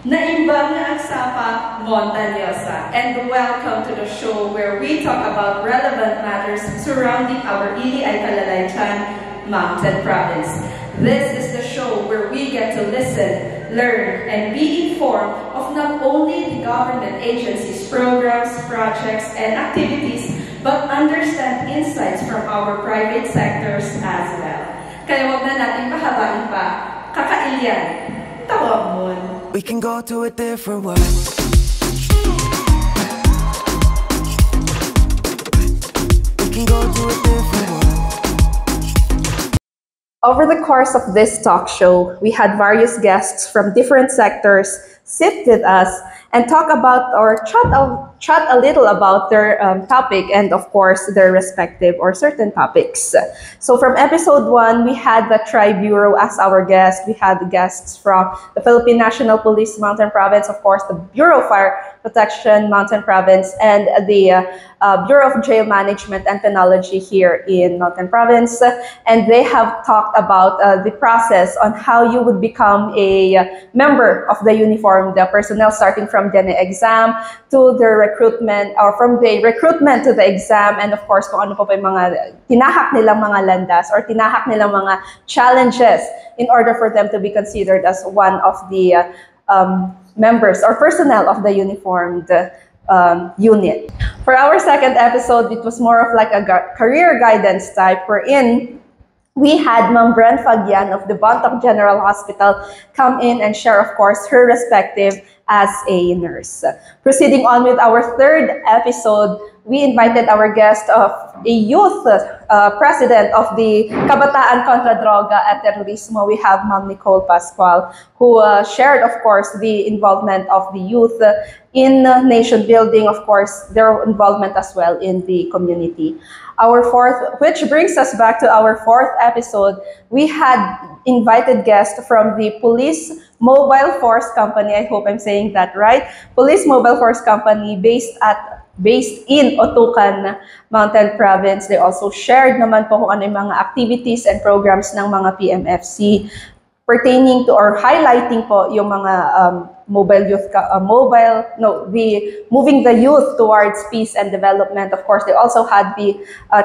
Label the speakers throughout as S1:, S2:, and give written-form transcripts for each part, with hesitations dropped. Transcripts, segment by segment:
S1: Naimbang na ang Sapa Montañosa, and welcome to the show where we talk about relevant matters surrounding our Ili ay Calalaitan Mountain Province. This is the show where we get to listen, learn, and be informed of not only the government agencies, programs, projects, and activities, but understand insights from our private sectors as well. Kaya wag na natin pahabain pa, kakailyan, tawag mo.
S2: We can go to a different world. We can go to a different world.
S1: Over the course of this talk show, we had various guests from different sectors sit with us and talk about or chat a little about their topic and of course their respective or certain topics. So from episode 1, we had the Tri-Bureau as our guest. We had guests from the Philippine National Police Mountain Province, of course the Bureau of Fire Protection Mountain Province, and the Bureau of Jail Management and Penology here in Mountain Province. And they have talked about the process on how you would become a member of the uniformed personnel, starting from the exam to the recruitment, or from the recruitment to the exam, and of course kung ano pa yung mga tinahak nilang mga landas or tinahak nilang mga challenges in order for them to be considered as one of the members or personnel of the uniformed unit. For our second episode, it was more of like a career guidance type, wherein we had Ma'am Bren Fagian of the Bontoc General Hospital come in and share, of course, her perspective as a nurse. Proceeding on with our third episode, we invited our guest of a youth president of the Kabataan Contra Droga at Terrorismo. We have Ma'am Nicole Pascual, who shared, of course, the involvement of the youth in nation building, of course, their involvement as well in the community. Our fourth, which brings us back to our fourth episode, we had invited guests from the Police Mobile Force Company. I hope I'm saying that right. Police Mobile Force Company based in Otucan Mountain Province. They also shared naman po kung ano yung mga activities and programs ng mga PMFC pertaining to or highlighting po yung mga moving the youth towards peace and development. Of course, they also had the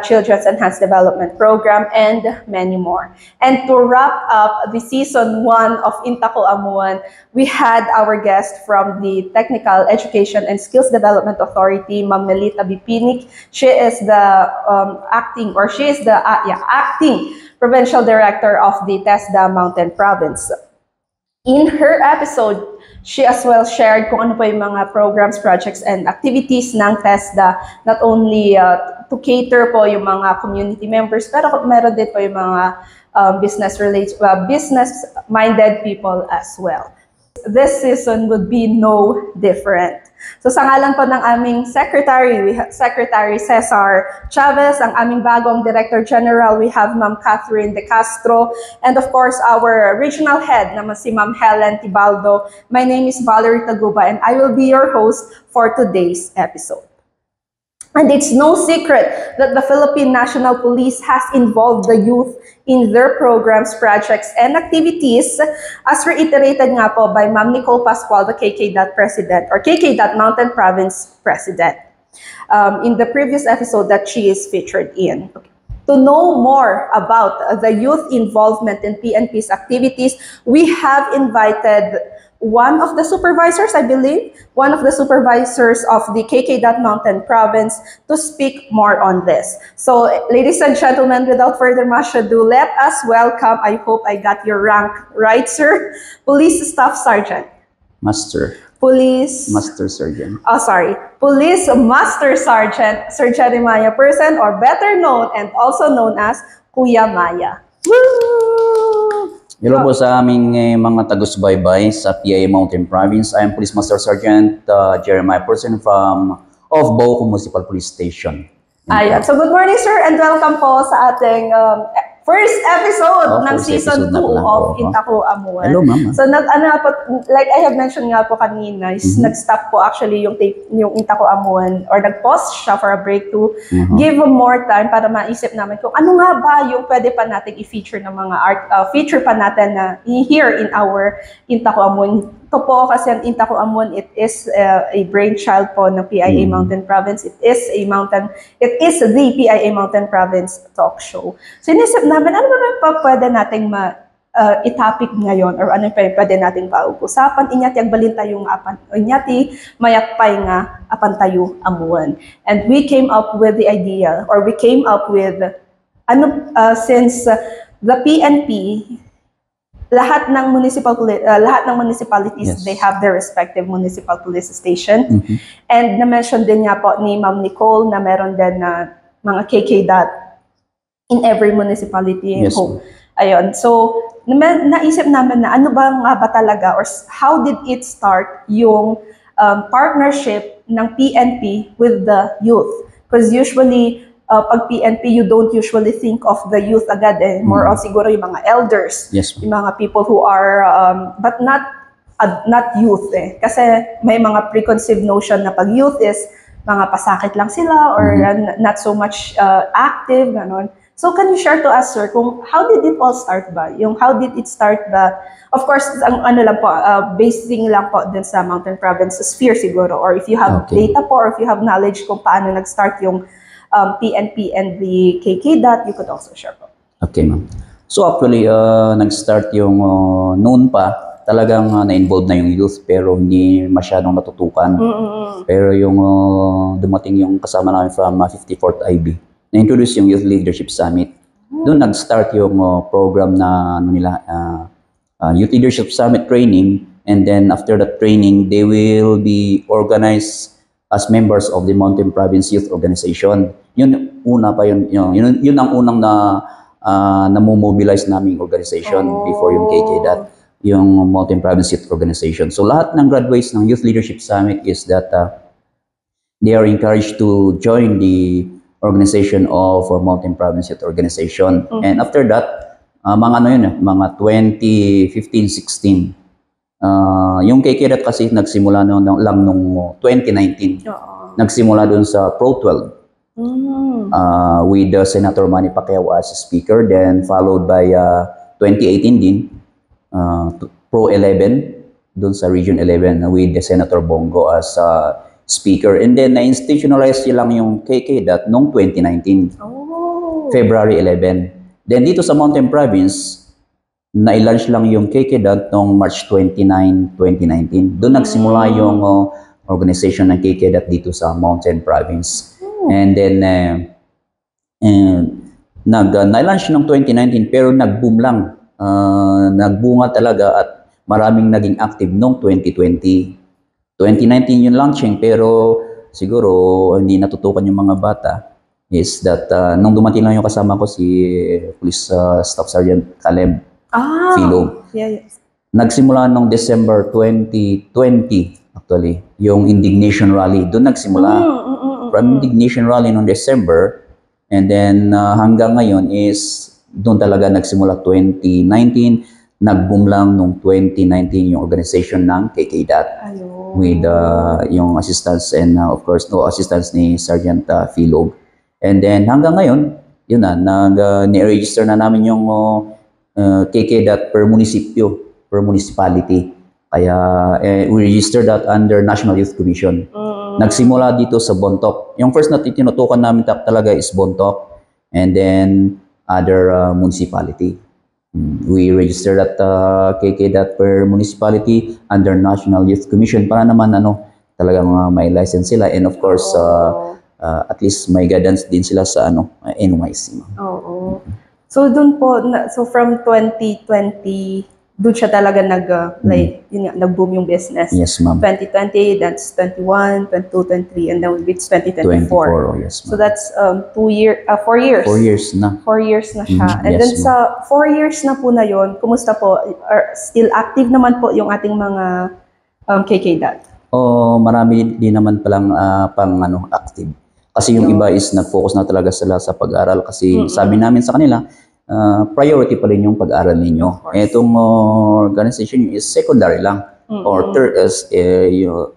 S1: Children's Enhanced Development Program and many more. And to wrap up the season 1 of Intako Amuan, we had our guest from the Technical Education and Skills Development Authority, Ma'am Melita Bipinik. She is the acting Provincial Director of the TESDA Mountain Province. In her episode, she as well shared kung ano pa yung mga programs, projects, and activities ng TESDA, not only to cater po yung mga community members, pero meron din po yung mga business-minded people as well. This season would be no different. So sa ngalan po ng aming secretary, we have Secretary Cesar Chavez, ang aming bagong Director General, we have Ma'am Catherine De Castro, and of course our regional head naman si Ma'am Helen Tibaldo. My name is Valerie Taguba and I will be your host for today's episode. And it's no secret that the Philippine National Police has involved the youth in their programs, projects, and activities, as reiterated nga po by Ma'am Nicole Pascual, the KK.Dot President, or KK.Dot Mountain Province President, in the previous episode that she is featured in. Okay. To know more about the youth involvement in PNP's activities, we have invited one of the supervisors, I believe, one of the supervisors of the KK.Dot Mountain Province to speak more on this. So, ladies and gentlemen, without further much ado, let us welcome, I hope I got your rank right, sir, Police Staff Sergeant.
S3: Master.
S1: Police...
S3: Master Sergeant.
S1: Oh, sorry. Police Master Sergeant Sir Jeremiah Person, or better known and also known as Kuya Maya. Woo!
S3: Hello po sa aming mga tagus-baybay sa PIA Mountain Province. I am Police Master Sergeant Jeremiah Person of Bauco Municipal Police Station.
S1: Ayan. So good morning, sir, and welcome po sa ating first episode ng season 2 of Intako Amuan.
S3: Hello, ma'am.
S1: So like I have mentioned nga po kanina, is nag-stop po actually yung Intako Amuan, or nag-pause siya for a break to give more time para maisip namin kung ano nga ba yung pwede pa natin i-feature ng mga feature pa natin na here in our Intako Amuan ito po kasi ang Inta Ko Amon, it is a brainchild po ng PIA Mountain Province. It is the PIA Mountain Province talk show. So inisip namin, ano ba pa pwede nating i-topic ngayon or ano pa pwede nating pauusapan. Inyati agbalin tayo nga apan, inyati mayakpay nga apan tayo amuan. And we came up with the idea, or we came up with, since the PNP, lahat ng municipalities,
S3: Yes.
S1: they have their respective municipal police station. And na-mention din nga po ni Ma'am Nicole na meron din na mga KK in every municipality.
S3: Yes,
S1: Home. Ayun. So, naisip namin na ano ba nga ba talaga, or how did it start yung partnership ng PNP with the youth? Because usually, pag PNP, you don't usually think of the youth agad eh. More of siguro yung mga elders,
S3: Yes.
S1: yung mga people who are, but not youth eh. Kasi may mga preconceived notion na pag youth is mga pasakit lang sila or not so much active, ganon. So can you share to us, sir, kung how did it all start ba? Yung how did it start of course, ang ano lang po, basing lang po din sa Mountain Province sphere siguro, or if you have data po, or if you have knowledge kung paano nag-start yung PNP and the KK you could also share po.
S3: Okay, ma'am. So actually, nag-start yung noon pa, talagang na-involve na yung youth pero hindi masyadong natutukan. Pero yung dumating yung kasama namin from 54th IB, na-introduce yung Youth Leadership Summit. Doon nag-start yung program na Youth Leadership Summit training, and then after that training, they will be organized as members of the Mountain Province Youth Organization. Yun una pa yun ang unang namomobilize naming organization before yung KK yung Mountain Province Youth Organization. So lahat ng graduates ng Youth Leadership Summit is that they are encouraged to join the organization of Mountain Province Youth Organization. And after that, mga 2015-16. Yung KK kasi nagsimula lang nung 2019. Nagsimula dun sa Pro 12. With Senator Manny Pacquiao as speaker, then followed by 2018 din, Pro 11, dun sa Region 11 with Senator Bongo as speaker. And then na-institutionalize lang yung KK noong 2019, February 11. Then dito sa Mountain Province, na-launch lang yung KK noong March 29, 2019. Doon nagsimula yung organization ng KK dito sa Mountain Province. And then, na-launch ng 2019 pero nag-boom lang. Nagbunga talaga at maraming naging active noong 2020. 2019 yung launching pero siguro hindi natutukan yung mga bata is that nung dumating lang yung kasama ko si Police Staff Sergeant Caleb Philo.
S1: Yes.
S3: Nagsimula nung December 2020 actually, yung Indignation Rally. Doon nagsimula. From Indignation Rally noong December, and then hanggang ngayon is doon talaga nagsimula 2019, nag-boom lang nung 2019 yung organization ng KKDAT with yung assistance and of course no assistance ni Sergeant Philog. And then hanggang ngayon, yun na, ni-register na namin yung KKDAT per munisipyo, per municipality. Kaya we registered that under National Youth Commission. Nagsimula dito sa Bontoc. Yung first na tinutukan namin talaga is Bontoc, and then other municipality. We registered at KK per municipality under National Youth Commission para naman talagang may license sila, and of course at least may guidance din sila sa NYC.
S1: Oo. So doon po, so from 2020, doon siya talaga nag-boom yung business.
S3: Yes, ma'am.
S1: 2020, that's 21, 22, 23, and then it's 2024.
S3: Yes, ma'am.
S1: So that's 4 years.
S3: 4 years na.
S1: 4 years na siya. And
S3: yes,
S1: then sa 4 years na po na yon, kumusta po? Still active naman po yung ating mga KKDAT?
S3: Marami din naman palang active. Kasi yung iba is nag-focus na talaga sila sa pag-aral kasi sabi namin sa kanila, priority pa rin yung pag-aral ninyo. Itong organization is secondary lang. Or third is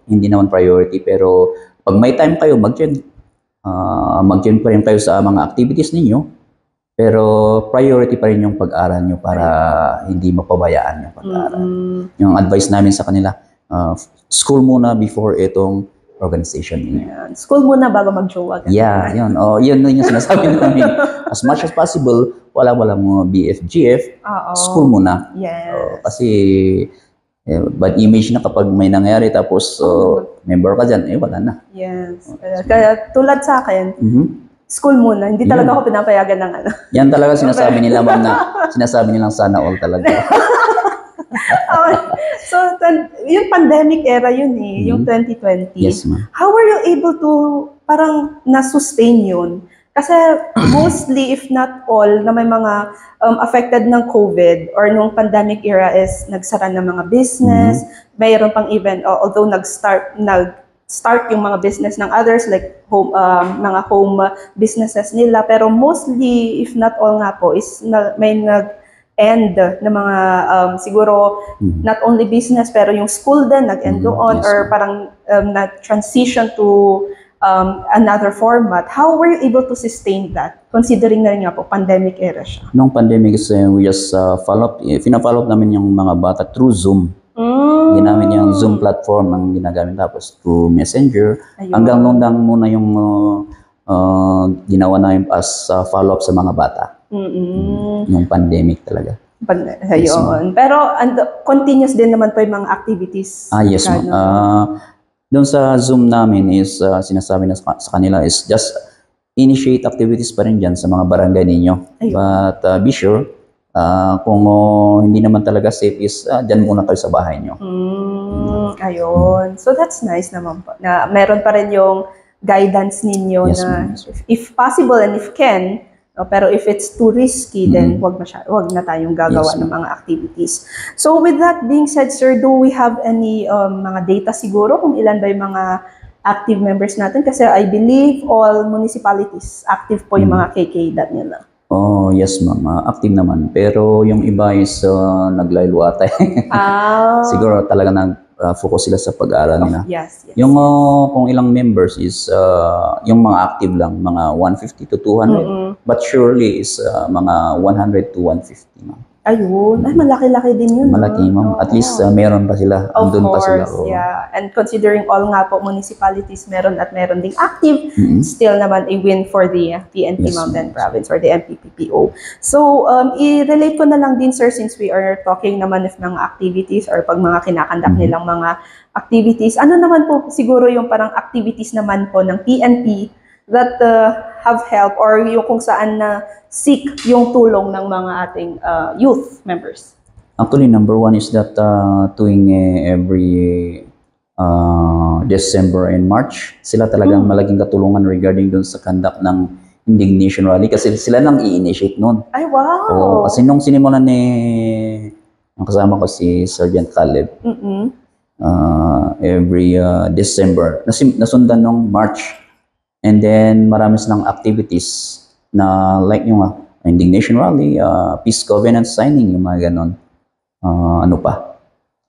S3: hindi naman priority, pero pag may time kayo, mag-join pa rin kayo sa mga activities ninyo. Pero priority pa rin yung pag-aral nyo para hindi mapabayaan yung pag-aaral. Yung advice namin sa kanila, school muna before itong organization ninyo.
S1: Yan. School muna bago mag-jowa.
S3: Yeah, yun. Yun yung sinasabi namin. As much as possible, walang mga BFGF,
S1: Oo.
S3: school muna.
S1: Yes.
S3: Kasi bad image na kapag may nangyari tapos member ka dyan, wala na.
S1: Yes. Kaya tulad sa akin, school muna. Hindi talaga ako pinapayagan ng ano.
S3: Yan talaga sinasabi nila, ma'am, na sinasabi nilang sana all talaga.
S1: Okay. So, yung pandemic era yun yung 2020.
S3: Yes, ma'am.
S1: How were you able to parang na-sustain yun? Kasi mostly, if not all, na may mga affected ng COVID or nung pandemic era is nagsara ng mga business, mayroon pang even, although nag-start yung mga business ng others like home, mga home businesses nila, pero mostly, if not all nga po, is may nag-end na mga siguro not only business pero yung school din nag-end doon,
S3: Yes,
S1: or parang na-transition to another format. How were you able to sustain that considering na rin nga po pandemic era siya?
S3: Nung pandemic is we just fina-follow up namin yung mga bata through Zoom. Ginamit yung Zoom platform ang ginagamit, tapos through Messenger.
S1: Ayun.
S3: Hanggang noon lang muna yung ginawa namin as follow-up sa mga bata. Yung pandemic talaga.
S1: Ayun. Pero continuous din naman po yung mga activities.
S3: Yes, ma'am. Doon sa Zoom namin is sinasabi na sa kanila is just initiate activities pa rin dyan sa mga barangay ninyo.
S1: Ayun.
S3: But be sure, kung hindi naman talaga safe is dyan muna kayo sa bahay nyo.
S1: Ayun. So that's nice naman po. Na meron pa rin yung guidance ninyo
S3: Yes,
S1: na
S3: ma'am.
S1: if possible and if can, pero if it's too risky, then wag na tayong gagawa
S3: Yes,
S1: ng mga activities. So with that being said, sir, do we have any mga data siguro kung ilan ba yung mga active members natin? Kasi I believe all municipalities active po yung mga KK.dot nila.
S3: Oh, yes, ma'am. Active naman. Pero yung iba is naglaylo ata. Siguro talaga nag-focus sila sa pag-aaral nila.
S1: Yes.
S3: Yung kung ilang members is yung mga active lang, mga 150 to 200. But surely is mga 100 to 150, ma'am.
S1: Ayun. Ay, malaki-laki din yun.
S3: Malaki, ma'am. At least meron pa sila.
S1: Of
S3: Andun pa sila.
S1: course, yeah. And considering all nga po municipalities meron ding active, still naman a win for the PNP
S3: Yes,
S1: Mountain Province or the MPPPO. So, i-relate ko na lang din, sir, since we are talking naman of mga activities or pag mga kinakandak nilang mga activities, ano naman po siguro yung parang activities naman po ng PNP that have helped or yung kung saan na seek yung tulong ng mga ating youth members?
S3: Actually, number one is that tuwing every December and March, sila talagang malaking katulungan regarding dun sa conduct ng indignation rally kasi sila nang i-initiate nun.
S1: Ay, wow!
S3: Oo, kasi nung sinimulan ang kasama ko si Sergeant Caleb, every December, nasundan nung March. And then marami silang activities na like yung indignation rally, peace covenant signing, yung mga ganon. Ano pa?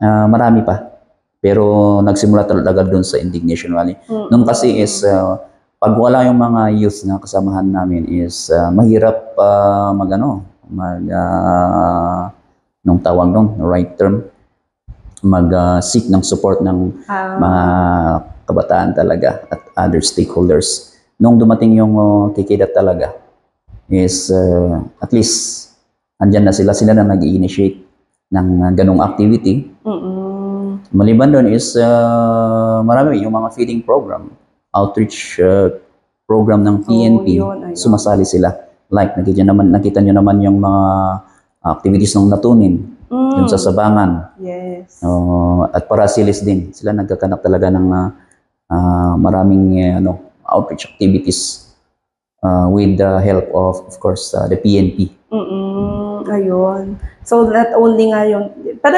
S3: Marami pa. Pero nagsimula talaga doon sa indignation rally. Nung kasi is, pag wala yung mga youth na kasamahan namin is mahirap nung tawag doon, right term, mag-seek ng support ng mga kabataan talaga at other stakeholders. Nung dumating yung KK.dot talaga is at least andyan na sila na nag-i-initiate ng ganong activity. Maliban doon is marami yung mga feeding program, outreach program ng PNP,
S1: ayun.
S3: sumasali sila. Like nakita nyo naman yung mga activities ng Natunin, yung sa Sabangan.
S1: Yes.
S3: At Parasilis din. Sila nagkakanap talaga ng maraming outreach activities with the help of course, the PNP.
S1: Ayun. So, not only nga yun. Pero,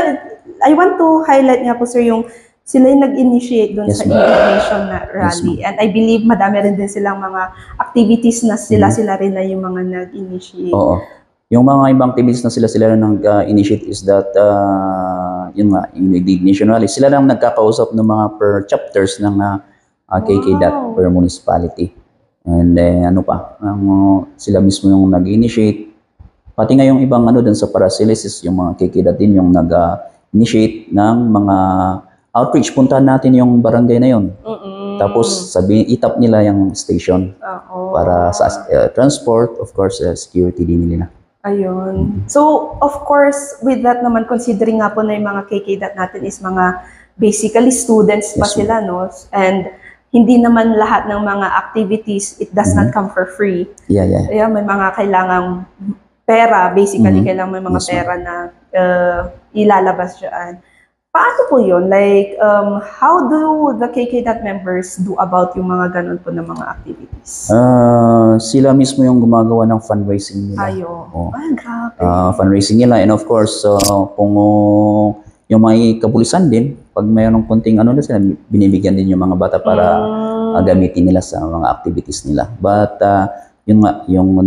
S1: I want to highlight nga po, sir, yung sila yung nag-initiate doon sa indignation na rally. And I believe madami rin din silang mga activities na sila rin na yung mga nag-initiate.
S3: Oo. Yung mga ibang activities na sila nag-initiate is that yung indignation rally. Sila lang nagkakausap ng mga per chapters ng KK.dot per municipality. And ano pa, sila mismo yung nag-initiate. Pati nga yung ibang dun sa Paracelsus, yung mga kikidat din yung nag-initiate ng mga outreach. Puntahan natin yung barangay na yun. Tapos itap nila yung station
S1: Oo.
S3: para sa transport, of course, security din nila.
S1: Ayun. So, of course, with that naman, considering nga po na yung mga KKDAT natin is mga basically students pa
S3: Yes,
S1: sila, no? And hindi naman lahat ng mga activities, it does not come for free.
S3: Yeah, yeah.
S1: Kaya may mga kailangang pera, basically, kailangan may mga
S3: Yes, ma'am.
S1: pera na ilalabas dyan. Paano po yun? Like, how do the KKDAT members do about yung mga ganun po na mga activities?
S3: Sila mismo yung gumagawa ng fundraising nila.
S1: Ayo.
S3: Oo.
S1: Ay, grabe.
S3: Fundraising nila, and of course, kung yung may kapulisan din, pag mayroong konting na sila, binibigyan din yung mga bata para gamitin nila sa mga activities nila. But yung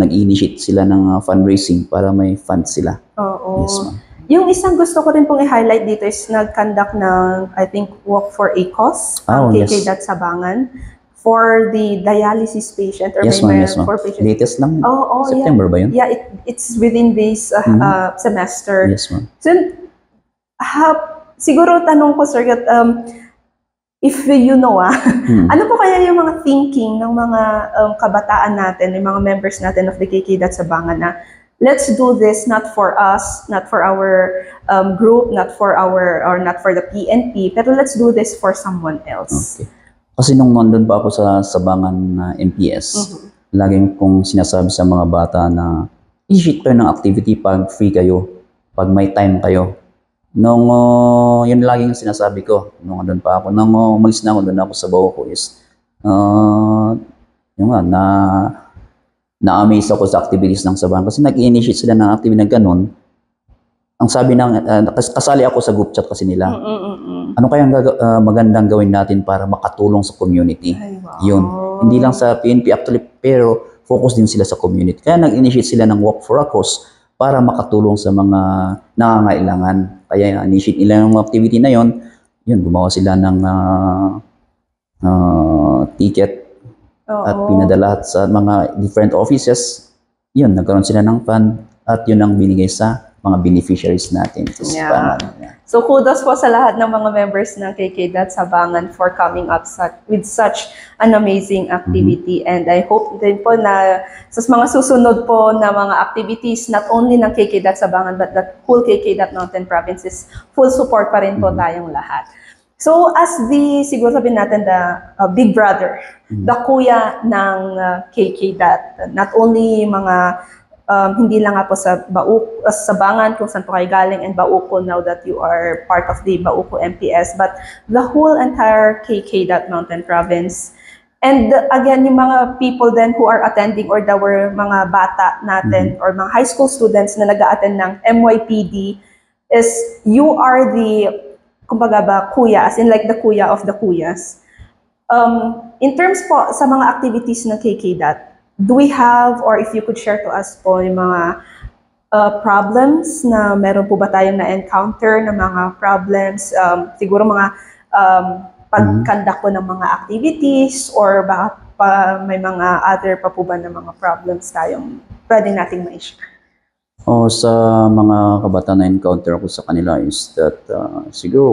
S3: nag-initiate sila ng fundraising para may funds sila.
S1: Oo.
S3: Yes, ma'am.
S1: Yung isang gusto ko rin pong i-highlight dito is nag-conduct ng, I think, Walk for a Cause, ang
S3: Yes.
S1: KKDAT Sabangan, for the dialysis patient or
S3: Yes,
S1: may
S3: ma'am. Yes, ma'am.
S1: for patient.
S3: Latest lang.
S1: Oh,
S3: September ba yun?
S1: Yeah, it's within this semester.
S3: Yes, ma'am.
S1: So, siguro tanong ko, sir, if you know, ano po kaya yung mga thinking ng mga kabataan natin, yung mga members natin of the KKDAT Sabangan na let's do this not for us, not for our group, not for the PNP, pero let's do this for someone else.
S3: Okay. Kasi nung nandun pa ako sa Sabangan na MPS, laging kong sinasabi sa mga bata na i-sheet kayo ng activity pag free kayo, pag may time kayo. Nung yun laging sinasabi ko, nung nandun pa ako, nung umalis na ako, doon ako sa bawo ko is, yung nga, na-amaze ako sa activities ng Sabangan kasi nag-initiate sila ng activity na ganun. Ang sabi kasali ako sa group chat kasi nila. Ano kayang magandang gawin natin para makatulong sa community?
S1: Ay, wow.
S3: Yun. Hindi lang sa PNP actually, pero focus din sila sa community. Kaya nag-initiate sila ng Walk for a Cause para makatulong sa mga nangangailangan. Kaya initiate nila yung activity na yun. Yun, gumawa sila ng ticket at pinadala sa mga different offices. Yun, nagkaroon sila ng fund at yun ang binigay sa mga beneficiaries natin.
S1: Yeah. So kudos po sa lahat ng mga members ng KKDAT Sabangan for coming up with such an amazing activity. And I hope din po na sa mga susunod po na mga activities, not only ng KKDAT Sabangan, but the whole KKDAT Mountain Provinces, full support pa rin po tayong lahat. So as siguro sabihin natin, the big brother, the kuya ng KKDAT, not only mga hindi lang nga po sa Sabangan kung saan po kayo galing and Bauco now that you are part of the Bauco MPS, but the whole entire KKDAT Mountain Province. And again, yung mga people then who are attending or were mga bata natin or mga high school students na nag-a-attend ng MYPD is you are the, kumbaga ba, kuya, as in like the kuya of the kuyas. In terms po sa mga activities ng KKDAT, do we have, or if you could share to us po yung mga problems na meron po ba tayong na-encounter na mga problems, siguro mga pag-conduct po ng mga activities or baka may mga other pa po ba na mga problems tayong pwede nating ma-share?
S3: Sa mga kabataan na encounter ko sa kanila is that siguro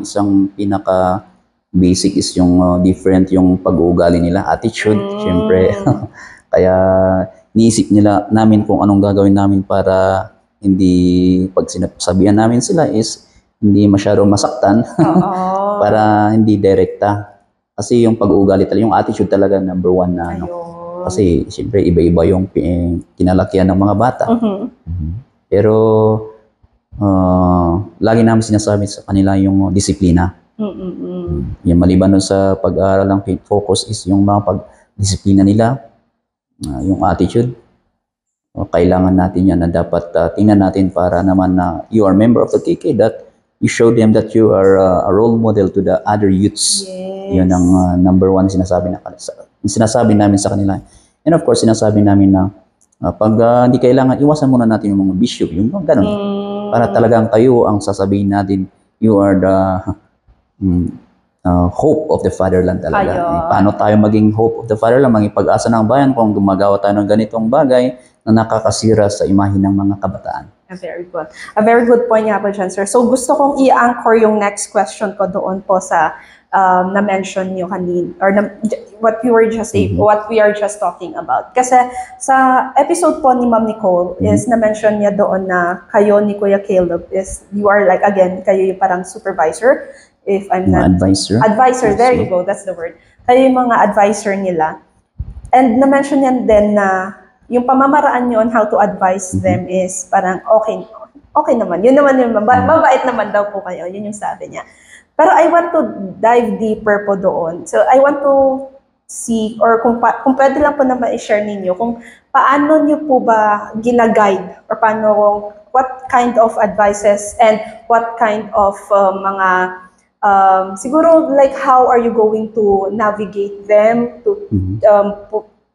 S3: isang pinaka basic is yung different yung pag-uugali nila, attitude, syempre. Kaya niisip namin kung anong gagawin namin para hindi, pag sinasabihan namin sila is hindi masyado masaktan, para hindi direkta. Kasi yung pag-uugali talaga, yung attitude talaga number one na kasi syempre iba-iba yung kinalakihan ng mga bata. Pero lagi namin sinasabi sa kanila yung disiplina. Yung maliban nun sa pag-aaral lang, focus is yung mga pag-disiplina nila, yung attitude. Kailangan natin yan na dapat tingnan natin para naman na you are member of the KK, that you show them that you are a role model to the other youths.
S1: Yes.
S3: Yun ang number one sinasabi namin sa kanila. And of course, sinasabi namin na pag hindi kailangan, iwasan muna natin yung mga bisyo, yung ganun. Para talagang kayo ang sasabihin natin, you are the hope of the fatherland talaga.
S1: Ayun.
S3: Paano tayo maging hope of the fatherland, maging pag-asa ng bayan kung gumagawa tayo ng ganitong bagay na nakakasira sa imahe ng mga kabataan.
S1: Very good. A very good point nga po dyan, sir. So gusto kong i-anchor yung next question ko doon po sa na-mention nyo kanina, or what we were just what we are just talking about. Kasi sa episode po ni Ma'am Nicole is na-mention niya doon na kayo ni Kuya Caleb is, you are like, again, kayo yung parang supervisor, if I'm not...
S3: Advisor.
S1: Advisor, there you go, that's the word. Kayo yung mga advisor nila. And na-mention niya din na yung pamamaraan nyo on how to advise them is parang okay naman. Yun naman yung mabait naman daw po kayo. Yun yung sabi niya. Pero I want to dive deeper po doon. So I want to see, or kung pwede lang po na ma-share ninyo, kung paano nyo po ba gina-guide, or paano, what kind of advices and what kind of mga, siguro like how are you going to navigate them to,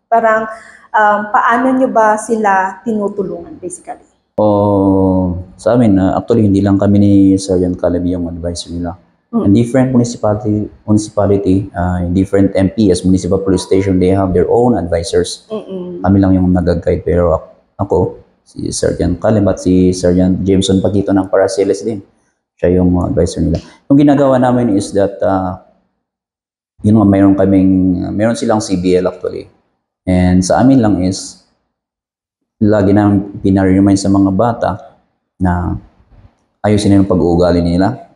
S1: parang, paano nyo ba sila tinutulungan basically?
S3: Sa amin, actually hindi lang kami ni Sergeant Caleb yung advisor nila. In different municipality, in different MPs, municipal police station, they have their own advisors. Kami lang yung nag-guide, pero ako, si Sergeant Caleb at si Sergeant Jameson Paquito ng Paraceles din. Siya yung advisor nila. Yung ginagawa namin is that, mayroon silang CBL actually. And sa amin lang is, lagi nang pinaremind sa mga bata na ayusin yung pag-uugali nila.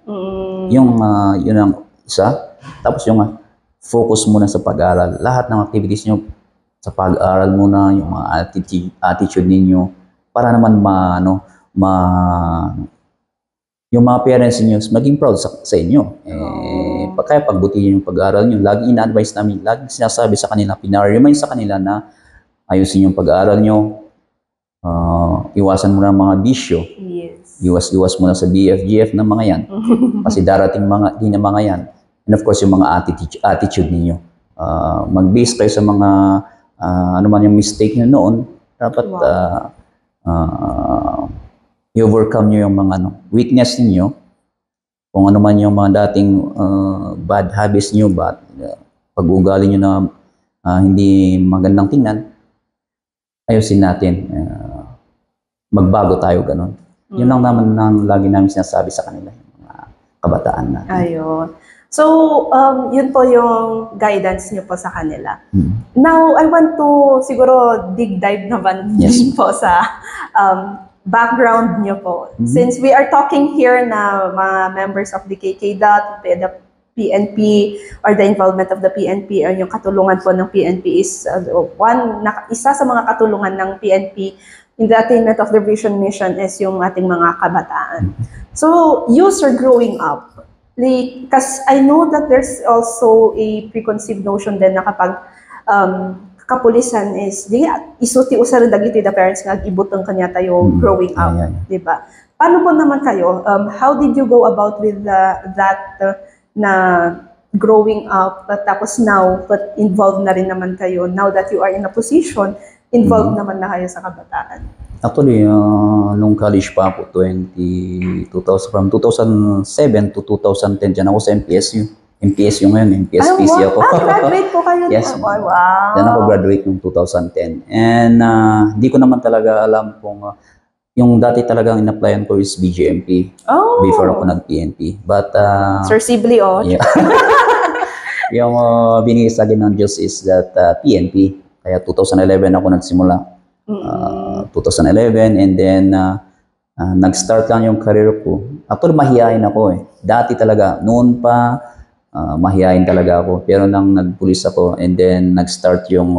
S3: Yun ang isa. Tapos yung focus muna sa pag-aaral. Lahat ng activities nyo sa pag-aaral muna, yung mga attitude ninyo, para naman yung mga parents niyo maging proud sa inyo. Kaya pagbutihin yung pag-aaral niyo. Lagi ina-advise namin, lagi sinasabi sa kanila, pinaremind sa kanila na ayusin yung pag-aaral niyo. Iwasan mo na mga bisyo. Iwas muna sa BFGF na mga yan. Kasi darating din na mga yan. And of course, yung mga attitude ninyo. Mag-base kayo sa mga, ano man yung mistake nyo noon, dapat i-overcome nyo yung mga weakness ninyo. Kung ano man yung mga dating bad habits nyo, pag-ugali nyo na hindi magandang tingnan, ayusin natin. Magbago tayo, ganon. Yun lang naman ang lagi namin sinasabi sa kanila, yung mga kabataan natin.
S1: Ayun. So, yun po yung guidance niyo po sa kanila. Now, I want to siguro dive naman din po sa background niyo po. Since we are talking here na mga members of the KKDOT, the PNP, or the involvement of the PNP, or yung katulungan po ng PNP is isa sa mga katulungan ng PNP in the attainment of the vision mission is yung ating mga kabataan. So, you sir, growing up, because I know that there's also a preconceived notion din na kapag kapulisan is, isuti usa rin dagiti the parents nga ibutang kanya tayo growing up, di ba? Paano po naman kayo? How did you go about with that na growing up, tapos now, but involved na rin naman kayo, now that you are in a position, involved naman na kayo sa kabataan?
S3: Actually, nung college pa po, from 2007 to 2010, dyan ako sa MPSU. MPSU ngayon, MPSPC ako.
S1: Graduate po kayo.
S3: Yes.
S1: Wow.
S3: Dyan ako graduate noong 2010. And hindi ko naman talaga alam kung yung dati talagang in-applyan ko is BGMP before ako nag-PNP. But,
S1: Sir Sibley,
S3: yeah. Yung binigay sa akin ng Diyos is that PNP. Kaya 2011 ako nagsimula. 2011 and then nag-start lang yung career ko. Actually, mahihain ako eh. Dati talaga, noon pa, mahihain talaga ako. Pero nang nagpulis ako and then nag-start yung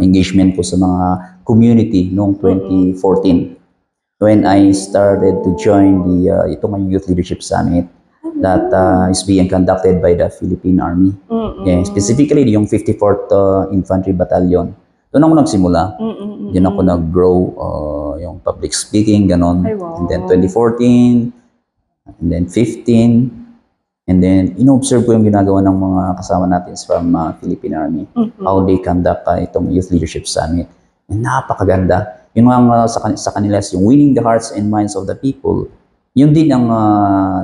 S3: engagement ko sa mga community noong 2014. When I started to join itong Youth Leadership Summit that is being conducted by the Philippine Army. Yeah, specifically yung 54th Infantry Battalion. Doon ako nagsimula. Doon ako nag-grow yung public speaking, ganon. And then 2014, and then 15, and then in-observe ko yung ginagawa ng mga kasama natin from Philippine Army. How they conduct itong Youth Leadership Summit. And napakaganda. Yung sa kanila is yung winning the hearts and minds of the people yun din ang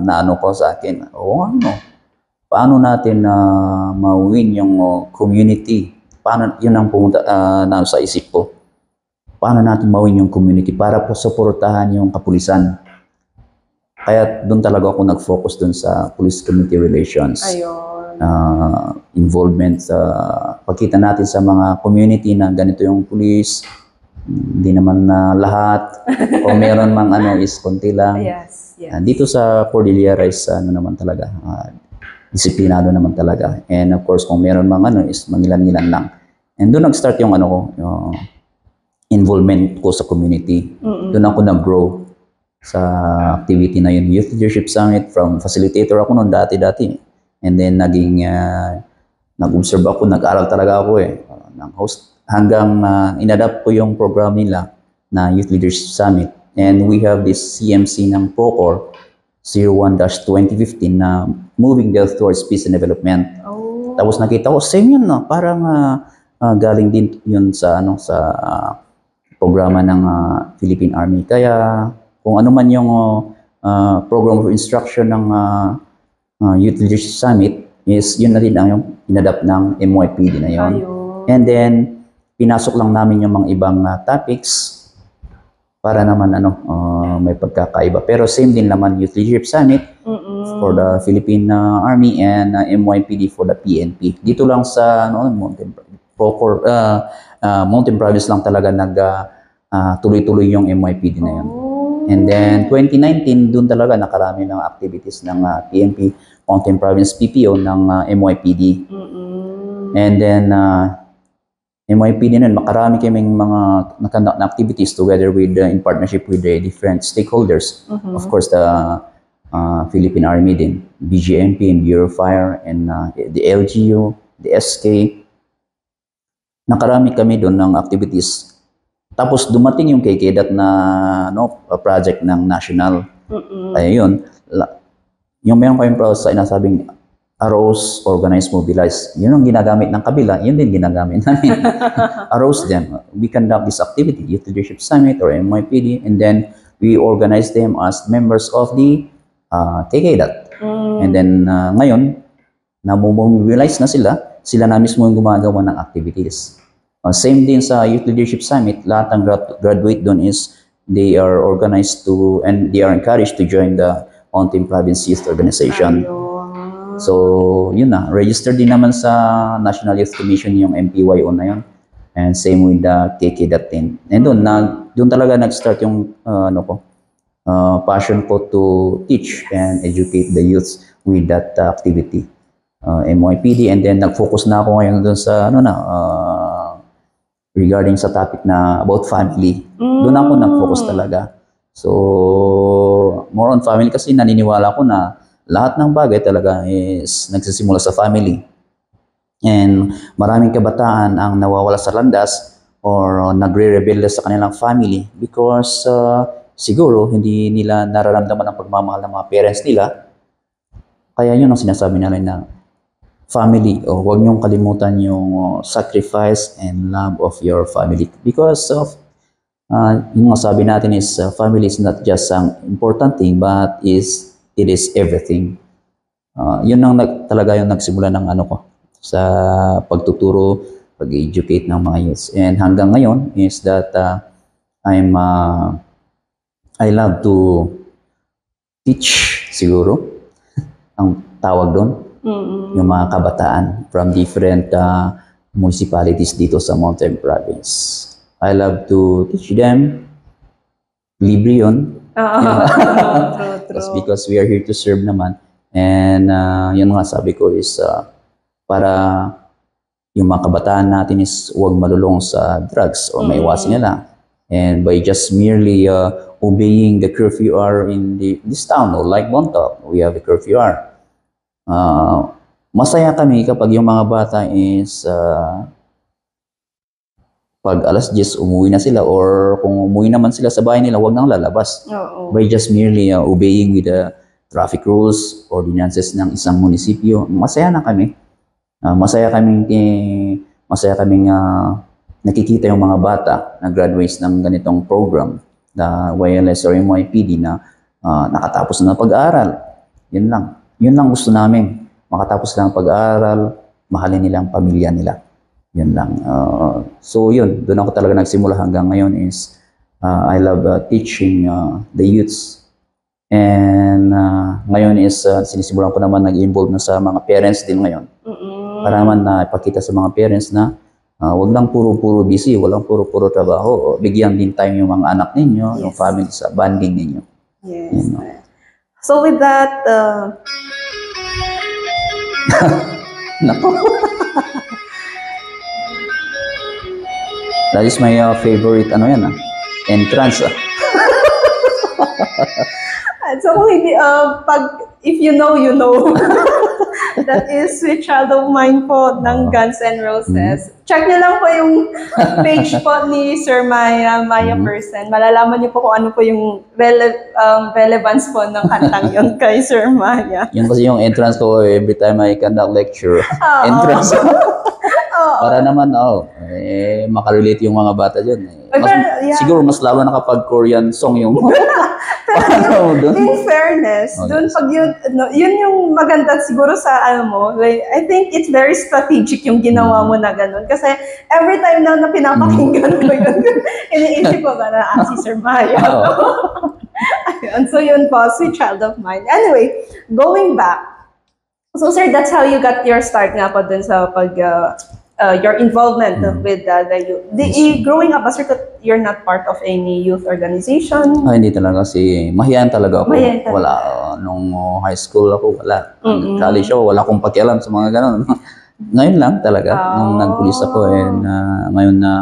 S3: naano ko sa akin. O ano, paano natin mawin yung community? Paano, yun ang pumunta na sa isip ko. Paano natin mawin yung community para po suportahan yung kapulisan. Kaya doon talaga ako nag-focus doon sa police-community relations.
S1: Ayun.
S3: Involvement sa pagkita natin sa mga community na ganito yung police. Hindi naman na lahat. Kung meron mang ano is konti lang.
S1: Yes.
S3: Dito sa Cordillera is ano naman talaga, disiplinado naman talaga. And of course, kung meron mang ano is mangilan-ngilan lang. And doon nag-start yung ano ko, yung involvement ko sa community. Doon ako nag-grow sa activity na yun. Youth Leadership Summit, from facilitator ako noon dati-dati. And then naging, nag-observe ako, nag-aral talaga ako ng host. Hanggang inadapt ko yung program nila na Youth Leadership Summit. And we have this CMC ng PROCOR 01-2015 na moving towards peace and development.
S1: Oh.
S3: Tapos nakita ko, same yun, no? Parang galing din yun sa, ano, sa programa ng Philippine Army. Kaya kung ano man yung program of instruction ng Youth Leadership Summit, is yun na rin ang yung inadapt ng MYPD na yun.
S1: Ayun.
S3: And then, pinasok lang namin yung mga ibang topics para naman ano, may pagkakaiba. Pero same din naman Youth Leadership Summit for the Philippine Army and MYPD for the PNP. Dito lang sa ano, Mountain Province lang talaga tuloy-tuloy yung MYPD na yun. And then 2019, doon talaga nakarami ng activities ng PNP, Mountain Province PPO ng MYPD. And then MYPD nun, makarami kaming mga nakandak na activities together with, in partnership with the different stakeholders. Of course, the Philippine Army din, BGMP and Bureau of Fire, and the LGU, the SK. Nakarami kami doon ng activities. Tapos dumating yung KKDAT na project ng national. Kaya yun, yung meron kayong sa inasabing arose, organize, mobilize. Yun ang ginagamit ng kabila, yun din ginagamit namin. Arose them. We conduct this activity, Youth Leadership Summit or MYPD, and then we organize them as members of the KKDAT. And then ngayon, namobilize na sila na mismo yung gumagawa ng activities. Same din sa Youth Leadership Summit, lahat ng graduate doon is they are organized to, and they are encouraged to join the Mountain Province Youth Organization. So, yun na. Registered din naman sa National Youth Commission yung MPYO na yun. And same with the KK.10. And doon talaga nag-start yung passion ko to teach and educate the youths with that activity. MYPD. And then nag-focus na ako ngayon doon sa regarding sa topic na about family. Doon ako nag-focus talaga. So, more on family kasi naniniwala ko na lahat ng bagay talaga is nagsisimula sa family. And maraming kabataan ang nawawala sa landas or nagre-rebelde sa kanilang family because siguro hindi nila nararamdaman ang pagmamahal ng mga parents nila. Kaya yun ang sinasabi nila na family, o huwag niyong kalimutan yung sacrifice and love of your family. Because of, yung sabi natin is family is not just an important thing but it is everything. Yun ang talaga yung nagsimula ng sa pagtuturo, pag-educate ng mga youths. And hanggang ngayon is that I love to teach siguro, ang tawag doon, yung mga kabataan from different municipalities dito sa Mountain Province. I love to teach them. Libre yun. True. Because we are here to serve naman. And yun nga sabi ko is para yung mga kabataan natin is huwag malulong sa drugs o maiwasan nila. And by just merely obeying the curfew hour in this town, or like Bontoc, we have the curfew hour. Masaya kami kapag yung mga bata is pag alas 10 umuwi na sila, or kung umuwi naman sila sa bahay nila, huwag nang lalabas. By just merely obeying with the traffic rules, ordinances ng isang munisipyo, masaya na kami. Masaya kaming nakikita yung mga bata na graduates ng ganitong program, the YLS or MYPD, na nakatapos na ng pag-aaral. Yun lang. Yun lang gusto namin. Makatapos lang ang pag-aaral, mahalin nila ang pamilya nila. Yun lang. So yun, doon ako talaga nagsimula hanggang ngayon is I love teaching the youths. And ngayon is sinisimulan ko naman nag-involve na sa mga parents din ngayon. Para naman na ipakita sa mga parents na wag lang puro-puro busy, wag lang puro-puro trabaho. Bigyan din time yung mga anak ninyo, yung family sa bonding ninyo.
S1: Yes.
S3: You know.
S1: So with that,
S3: Nako. That is my favorite entrance.
S1: so kung hindi, if you know, you know. That is Sweet Child of Mine po ng Guns N' Roses. Check niyo lang po yung page po ni Sir Maya Person. Malalaman niyo po kung ano po yung relevance po ng kantang yun kay Sir Maya.
S3: Yun kasi yung entrance ko every time I conduct lecture. Entrance. Para naman, makarelate yung mga bata dyan. Siguro mas lalo na kapag Korean song yung...
S1: In fairness, dun pag yun yung maganda siguro sa like, I think it's very strategic yung ginawa mo na ganun. Kasi every time na pinapakinggan ko yun, iniisip ko na si Sir Maya. Ayun, so yun po, Sweet Child of Mine. Anyway, going back. So sir, that's how you got your start nga po dun sa your involvement with the youth. Growing up, sir, you're not part of any youth organization?
S3: Hindi talaga kasi mahiyain talaga ako.
S1: Mahiyain talaga.
S3: Wala. Nung high school ako, wala. College ako, wala akong pakialam sa mga ganun. Ngayon lang talaga, nung nag-police ako, and ngayon na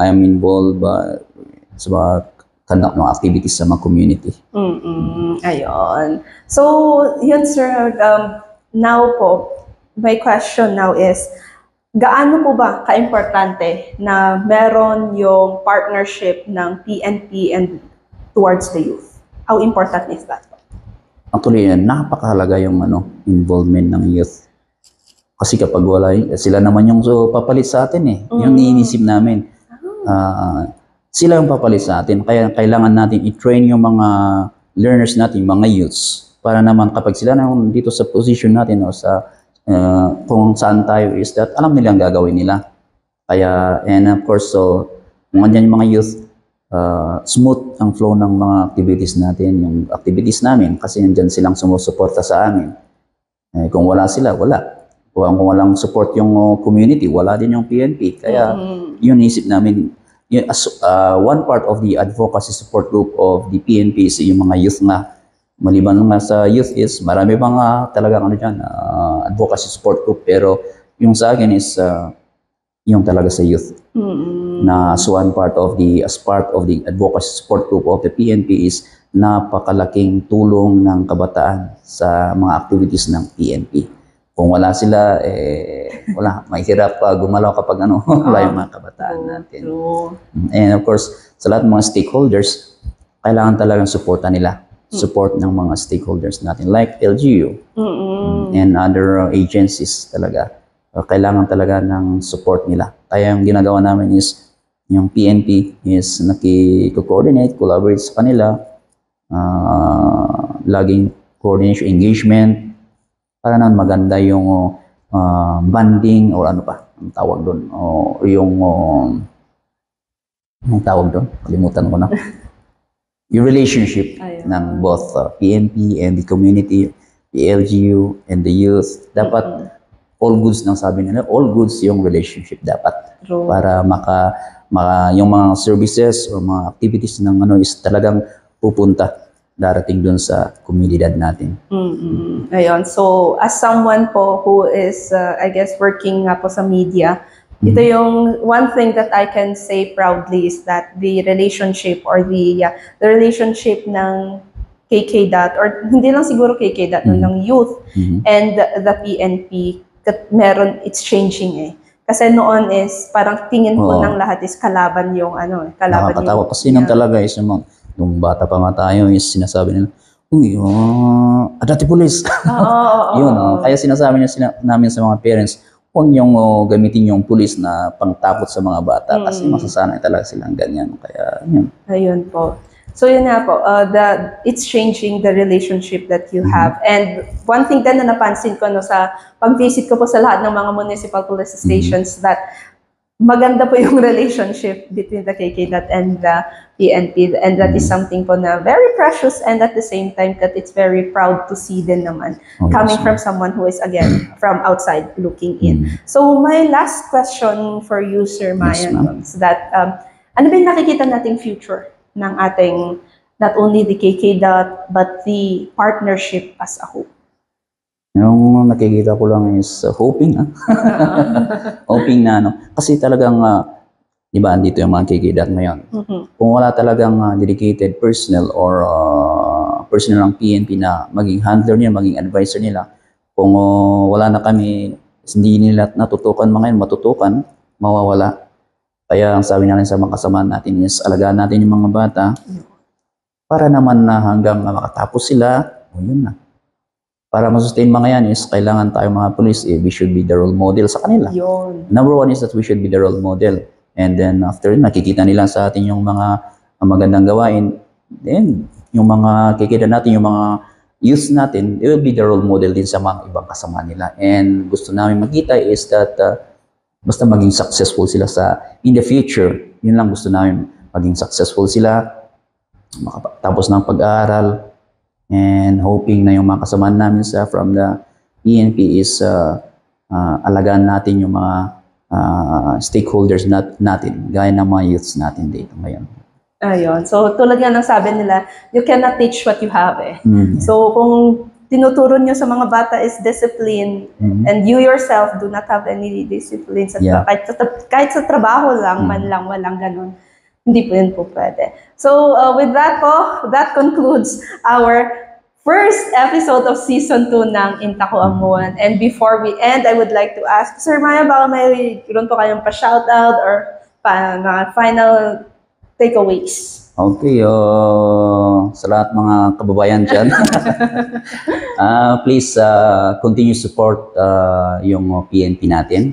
S3: I am involved sa mga conduct ng activities sa mga community.
S1: Ayun. So, yun sir, now po, my question now is, gaano po ba ka-importante na meron yung partnership ng PNP and towards the youth? How important is that?
S3: Actually, napakahalaga yung involvement ng youth. Kasi kapag wala, sila naman yung papalit sa atin eh. Yung iniisip namin. Sila yung papalit sa atin. Kaya kailangan natin i-train yung mga learners natin, yung mga youths. Para naman kapag sila na dito sa position natin o sa kung saan tayo is that alam nilang gagawin nila. Kaya, and of course, so, kung andyan yung mga youth, smooth ang flow ng mga activities natin, yung activities namin, kasi andyan silang sumusuporta sa amin. Kung wala sila, wala. Kung walang support yung community, wala din yung PNP. Kaya, yun isip namin, yun, one part of the advocacy support group of the PNP is yung mga youth nga. Maliban nga sa youth is, marami mga talagang advocacy support group. Pero yung sa akin is, yung talaga sa youth. Na as part of the advocacy support group of the PNP is napakalaking tulong ng kabataan sa mga activities ng PNP. Kung wala sila, wala, mahirap gumalaw kapag wala yung mga kabataan natin. And of course, sa lahat ng mga stakeholders, kailangan talagang supportan nila. Support ng mga stakeholders natin like LGU and other agencies talaga. Kailangan talaga ng support nila. Kaya yung ginagawa namin is yung PNP is nakiko-coordinate, collaborate sa kanila, laging coordination, engagement, para naman maganda yung bonding or ano pa ang tawag doon. O yung anong tawag doon? Kalimutan ko na. Yung relationship ng both PNP and the community, the LGU and the youth, dapat all goods nang sabi nila, all goods yung relationship dapat. Para yung mga services or mga activities ng is talagang pupunta, darating dun sa komunidad natin.
S1: Ayun. So, as someone po who is, I guess, working nga po sa media, ito yung one thing that I can say proudly is that the relationship or the relationship ng KK.dot or hindi lang siguro KK.dot ng youth and the PNP that meron, it's changing eh. Kasi noon is parang tingin po ng lahat is kalaban yung kalaban yung.
S3: Nakakatawa kasi nang talaga is nung bata pa nga tayo is sinasabi nila, uy, dati police. Yun, kaya sinasabi namin sa mga parents, huwag niyong gamitin yung pulis na pangtakot sa mga bata kasi masasanay talaga silang ganyan. Kaya, yun.
S1: Ayun po. So yun nga po, it's changing the relationship that you have. And one thing din na napansin ko no, sa pag-visit ko po sa lahat ng mga municipal police stations that maganda po yung relationship between the KKDOT and the PNP. And that is something po na very precious, and at the same time that it's very proud to see din naman coming from someone who is again from outside looking in. So my last question for you, Sir Mayan, is that ano ba yung nakikita nating future ng ating, not only the KKDOT, but the partnership as a whole?
S3: Yung nakikita ko lang is hoping. Hoping na, no? Kasi talagang, di ba, andito yung mga KKDOT ngayon. Kung wala talagang dedicated personnel or personnel ng PNP na maging handler nila, maging advisor nila, kung wala na kami, hindi nila natutukan mga yun, matutukan, mawawala. Kaya ang sabi natin sa mga kasamahan natin is alagaan natin yung mga bata para naman na hanggang makatapos sila, yun na. Para masustain mga yan is kailangan tayo mga police, we should be the role model sa kanila.
S1: Yun.
S3: Number one is that we should be the role model. And then after nakikita nila sa atin yung mga magandang gawain, then yung mga kikita natin, yung mga youth natin, they will be the role model din sa mga ibang kasama nila. And gusto namin makita is that basta maging successful sila in the future. Yun lang gusto namin, maging successful sila, makatapos ng pag-aaral, and hoping na yung mga kasamahan namin from the PNP is alagaan natin yung mga stakeholders natin, gaya ng mga youths natin dito ngayon.
S1: Ayun. So, tulad nga ng sabi nila, you cannot teach what you have eh. So, kung tinuturo nyo sa mga bata is discipline, and you yourself do not have any discipline, kahit sa trabaho lang, man lang, walang ganun. Hindi po yun po pwede. So, with that po, that concludes our first episode of Season 2 ng Intako Amuan. And before we end, I would like to ask, Sir Maya, baka mayroon po kayong pa-shoutout or mga final takeaways?
S3: Okay, sa lahat mga kababayan dyan, please continue support yung PNP natin,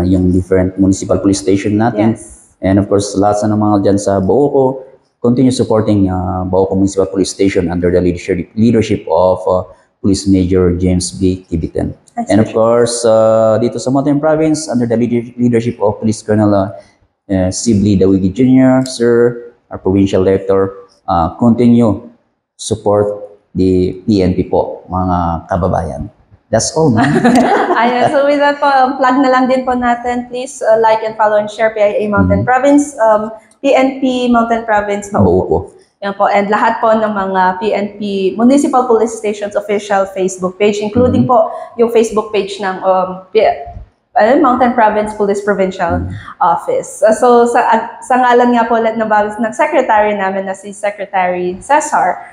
S3: yung different municipal police station natin.
S1: Yes.
S3: And of course, lahat sa mga dyan sa Baoco, continue supporting Baoco Municipal Police Station under the leadership of Police Major James B. Tibitan. And of course, dito sa Mountain Province, under the leadership of Police Colonel Sibley Dawigi Jr., Sir, our Provincial Director, continue support the PNP po, mga kababayan. That's all, man.
S1: Ayun, so with that po, plug na lang din po natin. Please like and follow and share PIA Mountain Province, PNP Mountain Province,
S3: Baoco.
S1: Yan po. And lahat po ng mga PNP Municipal Police Stations official Facebook page, including po yung Facebook page ng Mountain Province Police Provincial Office. So sa ngalan nga po ng secretary namin na si Secretary Cesar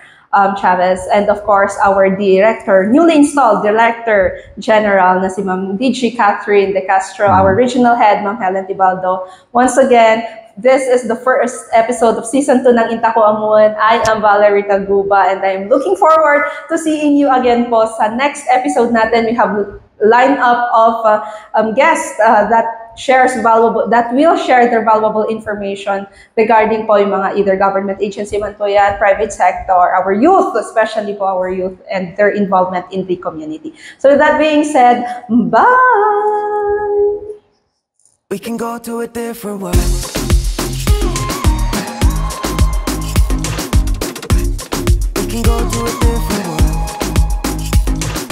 S1: Chavez, and of course our director, newly installed Director General na si Ma'am DG Catherine De Castro, our regional head, Ma'am Helen Tibaldo. Once again, this is the first episode of Season 2 ng Intako Amuan. I am Valerie Taguba, and I'm looking forward to seeing you again po sa next episode natin. We have lineup of guests that will share their valuable information regarding po yung mga either government agency man po yan, private sector, our youth, especially po our youth and their involvement in the community. So with that being said, bye!
S2: We can go to a different world. We can go to a different world.